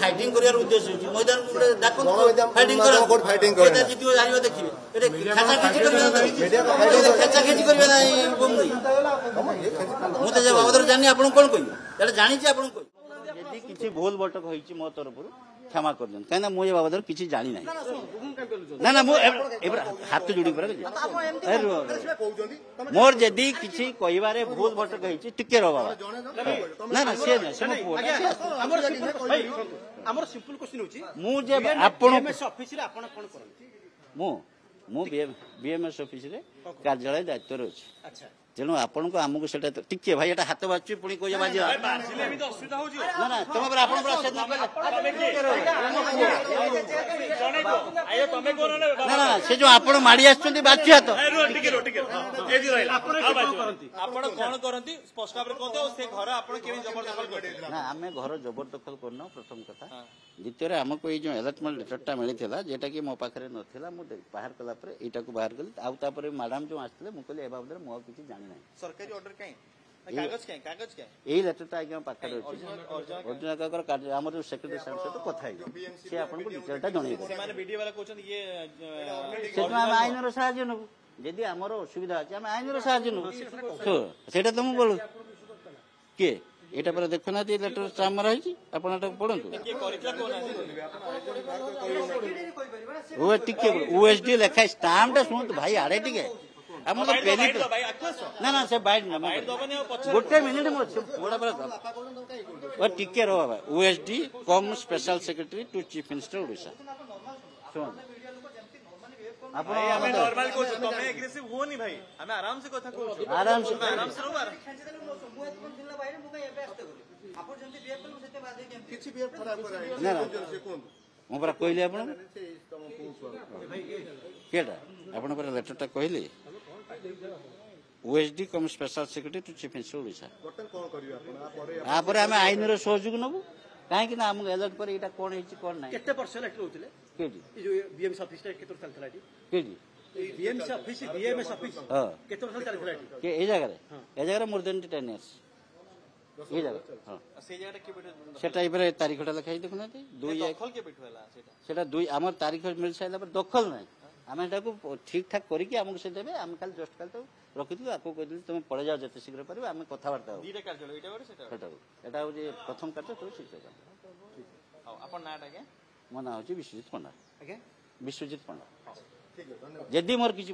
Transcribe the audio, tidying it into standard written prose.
fighting कर उद्देश्य मैदान फाइटिंग जित हार देखिए खेचाखेची मुझे बाबद जानी आप कौन कह जानी यदि किसी भूल भटक हो मो तरफ क्षमा कर कहीं मुझे बाबद किसी जानी ना ना हाथ जोड़ी मोर जदि किसी कहबारे भूल भटक हो टिके रो बाबा ना ना सी बीएमएस ऑफिस रे कार्यालय दायित्व अच्छे तेणु आपन को आमको से टिके भाई एटा हाथ बाजू पुणी कोई बाजी ना ना तुम ना ना से जो आप माड़ी आसुँच बाजू हाथ ना आम घर जबरदखल करना प्रथम कथा द्वितीय आमको ये अलर्टमेंट लेटरटा मिलता जेटा कि मो पाखे नाला मुझे बाहर कलापर यहाँ को बाहर कली आउे मैडम जो आसते मुझे ए बाबद मुझे किसी जानी ना सरकारी ऑर्डर कहीं कागज यही लेटरटा आज्ञा पाखे अच्छी आम जो सेक्रेटरी साहब सहित कथा सी आपको डिटेलटा जन आईन साहय नबू जदि आमर असुविधा अच्छे आम आईन साहय नबू से तुम बोलू किए यहाँ पर देखुना लेटर स्टाम्प मरा आप पढ़ु ओएसडी लिखा स्टाम्पटा शुणु भाई आड़े टे ना ना से बैठ ना गोटे मिनिट टिके रो बाबा OSD cum special secretary to chief minister Odisha शुण आराम से कहली आप लेटरटा कहली OSD cum special secretary to chief minister Odisha यापर आम आईन सहयोग नबू कहीं आमको अलर्ट पर यहाँ कौन है कौन ना जगह मोर देन 10 years ये जगह से तारीखटा लिखाई देखुना दुई आम तारीख मिल सारा दखल ना आम ठीक ठाक करके आमको से देवे आम खाली जस्ट खाली तो रखी आपको कहते तुम पड़े जाओ जिते शीघ्र पार आम कथबार्ता हूँ प्रथम कार्य मो ना हूँ विश्वजित पंडा विश्वजित पंडा जदि मोर किसी